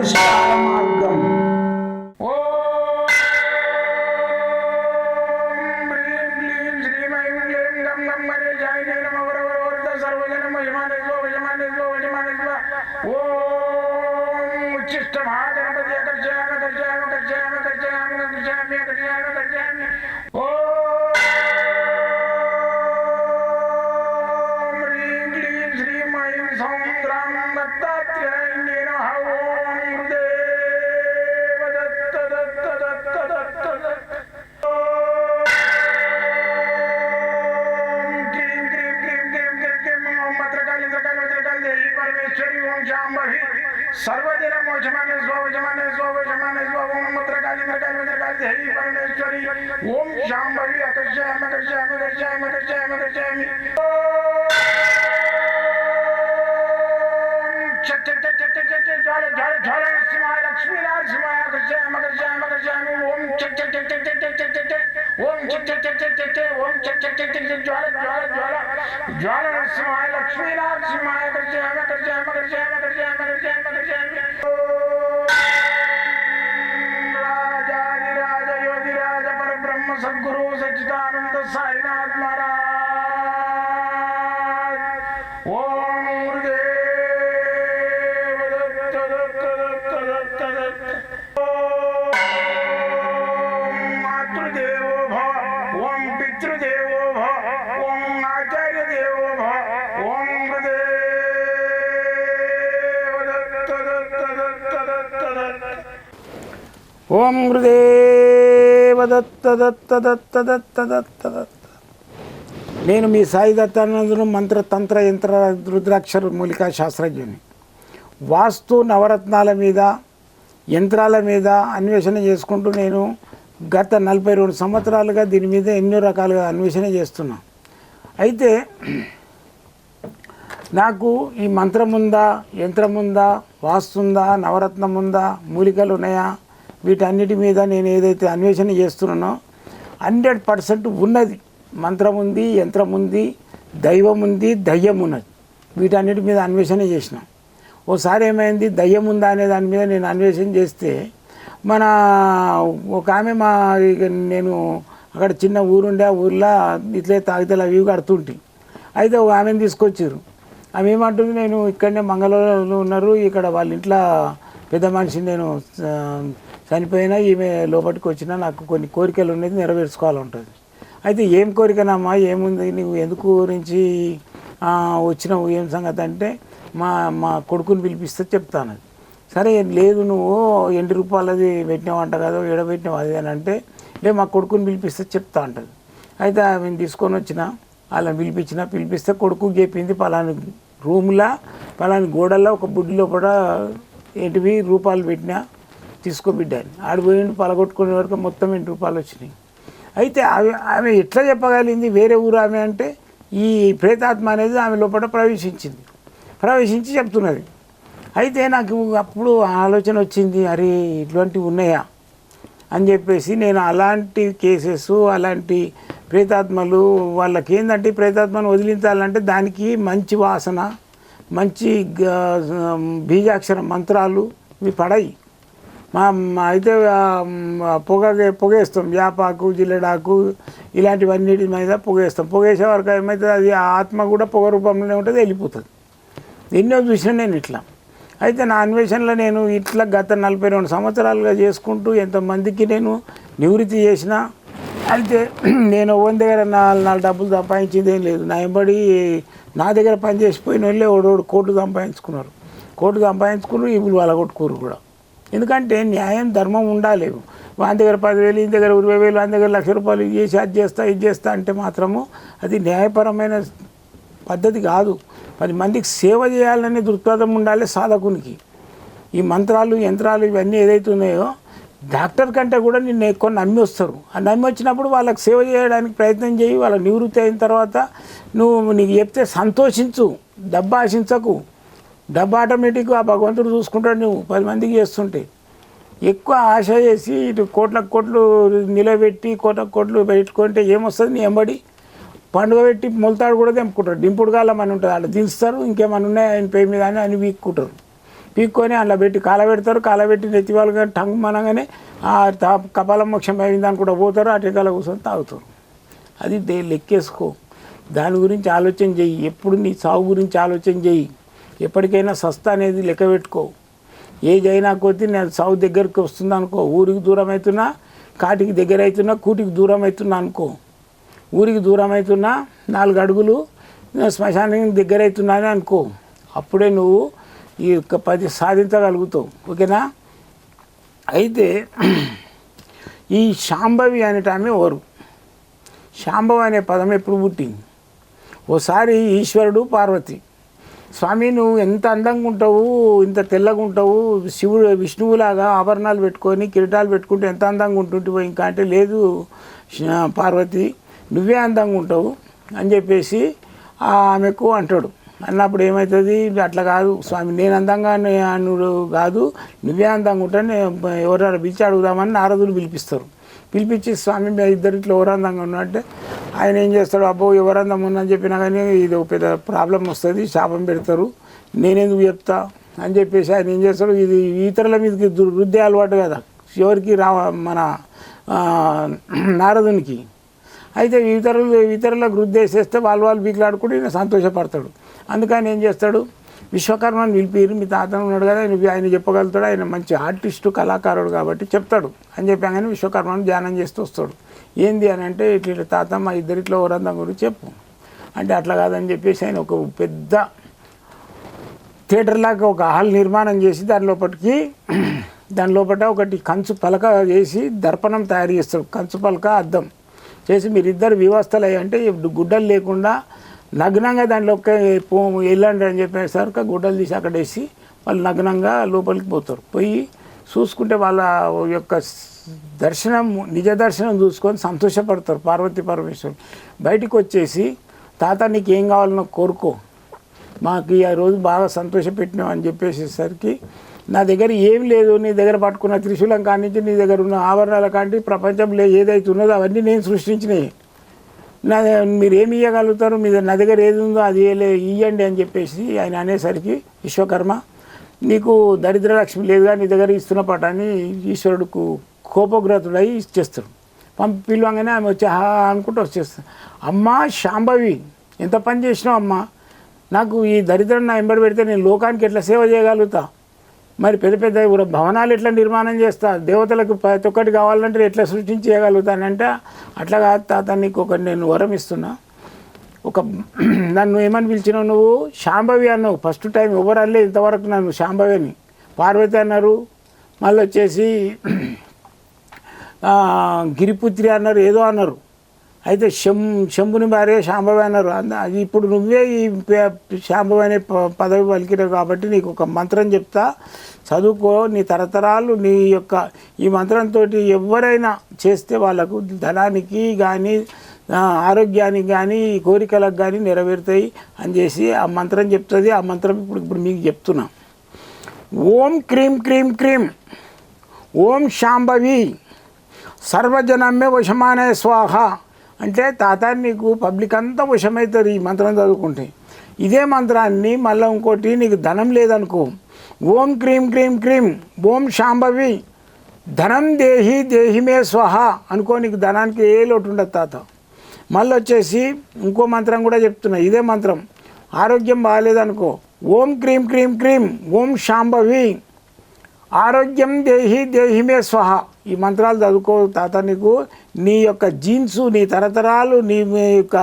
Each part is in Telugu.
పరిష్కార మార్గం. सर्वदिन मोचमाने स्वजमाने स्वजमाने स्वम मत्रकाली मत्रकाली मत्रकाली देवी परमेश्वरी ओम शांभवी अकर्षयामि अकर्षयामि अकर्षयामि अकर्षयामि अकर्षयामि चट चट चट चट चट ज्वाल ज्वाल ज्वाल नरसिंहाय लक्ष्मी नरसिंहाय अकर्षयामि अकर्षयामि अकर्षयामि ओम चट चट चट चट चट चट चट ओम चट चट चट चट चट ओम चट चट चट चट ज्वाल ज्वाल ज्वाल ज्वाल नरसिंहाय लक्ष्मी नरसिंहाय अकर्षयामि अकर्षयामि अकर्षयामि अकर्षयामि अकर्षयामि अकर्षयामि राजाधिराज योगिराज परब्रह्म सद्गुरु सच्चिदानंद साईनाथ महाराज ओम गुरुदेव दत्त दत्त दत्त दत्त दत्त ओम मातृदेवो भव ओम पितृदेवो भव ओम आचार्य देवो भव ओम गुरुदेव दत्त दत्त दत्त दत्त दत्त ओम गुरुदेव दत्त दत्त दत्त दत्त दत्त दत्त. నేను మీ సాయి దత్తానందును మంత్ర తంత్ర యంత్ర రుద్రాక్షర మూలికా శాస్త్రజ్ఞుని. వాస్తు నవరత్నాల మీద యంత్రాల మీద అన్వేషణ చేసుకుంటూ నేను గత 42 సంవత్సరాలుగా దీని మీద ఎన్నో రకాలుగా అన్వేషణ చేస్తున్నా. అయితే నాకు ఈ మంత్రం ఉందా, యంత్రం ఉందా, వాస్తు ఉందా, నవరత్నం ఉందా, మూలికలు ఉన్నాయా, వీటన్నిటి మీద నేను ఏదైతే అన్వేషణ చేస్తున్నానో 100% ఉన్నది. మంత్రం ఉంది, యంత్రం ఉంది, దైవం ఉంది, దయ్యం ఉన్నది. వీటన్నిటి మీద అన్వేషణ చేసిన. ఓసారి ఏమైంది, దయ్యం ఉందా అనే దాని మీద నేను అన్వేషణ చేస్తే మన ఒక ఆమె నేను అక్కడ చిన్న ఊరుండే, ఆ ఊర్లో ఇట్లే తాగితేలు అవి కడుతుంటే అయితే ఒక ఆమెను తీసుకొచ్చారు. ఆమె ఏమంటుంది, నేను ఇక్కడనే మంగళూరులో ఉన్నారు, ఇక్కడ వాళ్ళ ఇంట్లో పెద్ద మనిషి నేను చనిపోయినా ఈమె లోపలికి వచ్చినా నాకు కొన్ని కోరికలు ఉన్నది నెరవేర్చుకోవాలంటుంది. అయితే ఏం కోరికనమ్మా, ఏముంది, నువ్వు ఎందుకు నుంచి వచ్చినావు, ఏం సంగతి అంటే మా కొడుకుని పిలిపిస్తే చెప్తాను. సరే లేదు, నువ్వు 80 రూపాయలది పెట్టినావంట కదా, ఎడబెట్టినావు అది అని అంటే, లే మా కొడుకుని పిలిపిస్తే చెప్తా అంటది. అయితే ఆమెను తీసుకొని వచ్చిన, వాళ్ళని పిలిపిస్తే కొడుకు చెప్పింది, పలాని రూమ్లో పలాని గోడల్లో ఒక బుడ్డి లోపల ఏంటివి రూపాయలు పెట్టినా తీసుకోబిడ్డాను. ఆడిపోయింది పలగొట్టుకునే వరకు మొత్తం 80 రూపాయలు వచ్చినాయి. అయితే ఆమె ఎట్లా చెప్పగలిగింది, వేరే ఊరు ఆమె అంటే ఈ ప్రేతాత్మ అనేది ఆమె లోపల ప్రవేశించి చెప్తున్నది. అయితే నాకు అప్పుడు ఆలోచన వచ్చింది, అరే ఇట్లాంటివి ఉన్నాయా అని చెప్పేసి నేను అలాంటి కేసెస్, అలాంటి ప్రేతాత్మలు వాళ్ళకి ఏంటంటే ప్రేతాత్మను వదిలించాలంటే దానికి మంచి వాసన, మంచి బీజాక్షర మంత్రాలు ఇవి పడాయి. అయితే పొగేస్తాం, వేపాకు, జిల్లెడాకు ఇలాంటివన్నిటి మీద పొగేస్తాం. పొగేసే వరకు ఏమవుతుంది, అది ఆత్మ కూడా పొగ రూపంలోనే ఉంటుంది, వెళ్ళిపోతుంది. ఎన్నో చూసిన నేను ఇట్లా. అయితే నా అన్వేషణలో నేను ఇట్లా గత 42 సంవత్సరాలుగా చేసుకుంటూ ఎంతమందికి నేను నివృత్తి చేసిన. అయితే నేను ఓన్ దగ్గర నా డబ్బులు సంపాదించింది ఏం లేదు. నా వెంబడి నా దగ్గర పనిచేసిపోయిన వాళ్ళే ఓడోడు కోట్లు సంపాదించుకున్నారు. ఇవి వాళ్ళ కొట్టుకోరు కూడా. ఎందుకంటే న్యాయం, ధర్మం ఉండాలి. వాని దగ్గర 10,000, ఈ దగ్గర 20,000, వాని దగ్గర ₹1,00,000 ఇది చేసి అది చేస్తా అంటే మాత్రము అది న్యాయపరమైన పద్ధతి కాదు. 10 మందికి సేవ చేయాలనే దృక్పథం ఉండాలి సాధకునికి. ఈ మంత్రాలు, యంత్రాలు ఇవన్నీ ఏదైతే ఉన్నాయో డాక్టర్ కంటే కూడా నిన్ను ఎక్కువ నమ్మి వస్తారు. ఆ నమ్మి వచ్చినప్పుడు వాళ్ళకి సేవ చేయడానికి ప్రయత్నం చేయి. వాళ్ళ నివృత్తి అయిన తర్వాత నీకు చెప్తే సంతోషించు, డబ్బు ఆశించకు. డబ్బు ఆటోమేటిక్గా ఆ భగవంతుడు చూసుకుంటాడు. నువ్వు 10 మందికి చేస్తుంటే ఎక్కువ ఆశ చేసి ఇటు కోట్లు నిలబెట్టి కోట్లు పెట్టుకుంటే ఏమొస్తుంది, నీ ఎంబడి పండుగ పెట్టి మొలతాడు కూడా తెంపుకుంటారు. దింపుడు కాలం అని ఉంటుంది, వాళ్ళు దించుతారు. ఇంకేమన్నా ఉన్నాయి ఆయన పేరు మీద అని వీక్కుంటారు. పీక్కొని అందులో పెట్టి కాలబెడతారు. కాలబెట్టి నెత్తివాళ్ళుగా టంగ్ మనగానే కపాల మోక్షం అయిందని కూడా పోతారు. అటెకాల కూర్చొని తాగుతారు. అది లెక్కేసుకో. దాని గురించి ఆలోచన చెయ్యి. ఎప్పుడు నీ సాగు గురించి ఆలోచన చెయ్యి. ఎప్పటికైనా సస్తా అనేది లెక్క పెట్టుకో. ఏజ్ అయినా కొద్దీ నేను సాగు దగ్గరికి వస్తుందా అనుకో. ఊరికి దూరం అవుతున్నా, కాటికి దగ్గర అవుతున్నా, కూటికి దూరం అవుతున్నా అనుకో. ఊరికి దూరం అవుతున్నా 4 అడుగులు శ్మశానానికి దగ్గర అవుతున్నానే అనుకో. అప్పుడే నువ్వు ఈ 10 సాధించగలుగుతావు. ఓకేనా? అయితే ఈ శాంభవి అనేట ఆమె ఎవరు? శాంభవి అనే పదం ఎప్పుడు పుట్టింది? ఓసారి ఈశ్వరుడు పార్వతి, స్వామి నువ్వు ఎంత అందంగా ఉంటావు, ఇంత తెల్లగా ఉంటావు, శివుడు విష్ణువులాగా ఆభరణాలు పెట్టుకొని కిరీటాలు పెట్టుకుంటే ఎంత అందంగా ఉంటుంటివో ఇంకా అంటే, లేదు పార్వతి నువ్వే అందంగా ఉంటావు అని చెప్పేసి ఆమెకు అంటాడు. అన్నప్పుడు ఏమవుతుంది? అట్లా కాదు స్వామి, నేను అందంగా అనుడు కాదు, నువ్వే అందంగా ఉంటాను, ఎవరైనా పిలిచి అడుగుదామని నారదులు పిలిపిస్తారు. పిలిపించి స్వామి మీ ఇద్దరిట్లో ఎవరు అందంగా ఉన్నట్టే ఆయన ఏం చేస్తాడు, అబ్బో ఎవరు అందం ఉందని చెప్పినా కానీ ఇది పెద్ద ప్రాబ్లం వస్తుంది, శాపం పెడతారు, నేనెందుకు చెప్తా అని చెప్పేసి ఆయన ఏం చేస్తాడు, ఇది ఇతరుల మీదకి వృద్ధి అలవాటు కదా ఎవరికి మన నారదునికి. అయితే ఇతరులకు వృద్ధి వేసేస్తే వాళ్ళు బీకులాడుకుంటూ ఈయన సంతోషపడతాడు. అందుకని ఏం చేస్తాడు, విశ్వకర్మని పిలిపిరు, మీ తాతను ఉన్నాడు కదా ఆయన చెప్పగలుగుతాడు, ఆయన మంచి ఆర్టిస్టు కళాకారుడు కాబట్టి చెప్తాడు అని చెప్పాగానే విశ్వకర్మను ధ్యానం చేస్తూ వస్తాడు. ఏంది అని అంటే, ఇట్లా తాత మా ఇద్దరిట్లో ఓరందం గురించి చెప్పు అంటే, అట్లా కాదని చెప్పేసి ఆయన ఒక పెద్ద థియేటర్ లాగా ఒక హాల్ నిర్మాణం చేసి దాని లోపల ఒకటి కంచు పలక చేసి దర్పణం తయారు చేస్తాడు. కంచు పలక అద్దం చేసి మీరిద్దరు వివస్థలు అయ్యి అంటే గుడ్డలు లేకుండా నగ్నంగా దానిలోకి వెళ్ళండి అని చెప్పేసరికి గుడ్డలు తీసి అక్కడ వేసి వాళ్ళు నగ్నంగా లోపలికి పోతారు. పోయి చూసుకుంటే వాళ్ళ యొక్క దర్శనం నిజ దర్శనం చూసుకొని సంతోషపడతారు పార్వతీ పరమేశ్వరుడు. బయటికి వచ్చేసి తాత నీకు ఏం కావాలనో కోరుకో, మాకు ఈ రోజు బాగా సంతోషపెట్టినావు అని చెప్పేసేసరికి, నా దగ్గర ఏం లేదు, నీ దగ్గర పట్టుకున్న త్రిశూలం కానించి నీ దగ్గర ఉన్న ఆభరణాల కాంటి ప్రపంచంలో ఏదైతే ఉన్నదో అవన్నీ నేను సృష్టించినాయి, మీరు ఏమి ఇవ్వగలుగుతారు, నా దగ్గర ఏది ఉందో అది ఇవ్వండి అని చెప్పేసి ఆయన అనేసరికి విశ్వకర్మ నీకు దరిద్ర లక్ష్మి లేదుగా, నీ దగ్గర ఇస్తున్న పటాన్ని ఈశ్వరుడుకు కోపగ్రతుడై ఇచ్చేస్తాడు. పిలవంగానే ఆమె వచ్చి అనుకుంటూ వచ్చేస్తాడు. అమ్మ శాంభవి ఎంత పని చేసినావు అమ్మ, నాకు ఈ దరిద్రం నా వెంబడి పెడితే నేను లోకానికి ఎట్లా సేవ చేయగలుగుతా, మరి పెద్ద పెద్ద భవనాలు ఎట్లా నిర్మాణం చేస్తా, దేవతలకు ప్రతి ఒక్కటి కావాలంటే ఎట్లా సృష్టించేయగలుగుతానంటే, అట్లా కాదు తాత నీకు ఒకటి నేను వరం ఇస్తున్నా, నన్ను ఏమని పిలిచినావు, నువ్వు శాంభవి అన్నావు ఫస్ట్ టైం, ఎవరు అనలే ఇంతవరకు నన్ను శాంభవి అని. పార్వతి అన్నారు, మళ్ళీ వచ్చేసి గిరిపుత్రి అన్నారు, ఏదో అన్నారు. అయితే శంభుని భార్య శాంభవి అన్నారు. అది ఇప్పుడు నువ్వే ఈ శాంభవి అనే పదవి పలికినావు కాబట్టి నీకు ఒక మంత్రం చెప్తా, చదువుకో, నీ తరతరాలు నీ యొక్క ఈ మంత్రంతో ఎవరైనా చేస్తే వాళ్ళకు ధనానికి కానీ ఆరోగ్యానికి కానీ కోరికలకు కానీ నెరవేరుతాయి అని చేసి ఆ మంత్రం చెప్తుంది. ఆ మంత్రం ఇప్పుడు మీకు చెప్తున్నా. ఓం క్రీం క్రీం క్రీం ఓం శాంభవి సర్వజనమ్మే వశమానే స్వాహ అంటే, తాత నీకు పబ్లిక్ అంతా వశమవుతారు ఈ మంత్రం చదువుకుంటే. ఇదే మంత్రాన్ని మళ్ళీ ఇంకోటి నీకు ధనం లేదనుకో, ఓం క్రీం క్రీం క్రీం ఓం శాంభవి ధనం దేహిమే స్వహ అనుకో, నీకు ధనానికి ఏ లోటు ఉండదు తాత. మళ్ళీ వచ్చేసి ఇంకో మంత్రం కూడా చెప్తున్నా, ఇదే మంత్రం. ఆరోగ్యం బాగాలేదనుకో, ఓం క్రీం క్రీం క్రీం ఓం శాంభవి ఆరోగ్యం దేహిమే స్వహ. ఈ మంత్రాలు చదువుకో తాత, నీకు నీ యొక్క జీన్స్, నీ తరతరాలు, నీ యొక్క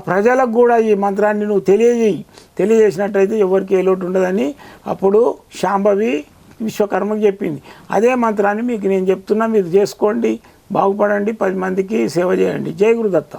ప్రజలకు కూడా ఈ మంత్రాన్ని నువ్వు తెలియజేసినట్టయితే ఎవరికి ఏ లోటు ఉండదని అప్పుడు శాంభవి విశ్వకర్మకు చెప్పింది. అదే మంత్రాన్ని మీకు నేను చెప్తున్నా, మీరు చేసుకోండి, బాగుపడండి, 10 మందికి సేవ చేయండి. జై గురుదత్త.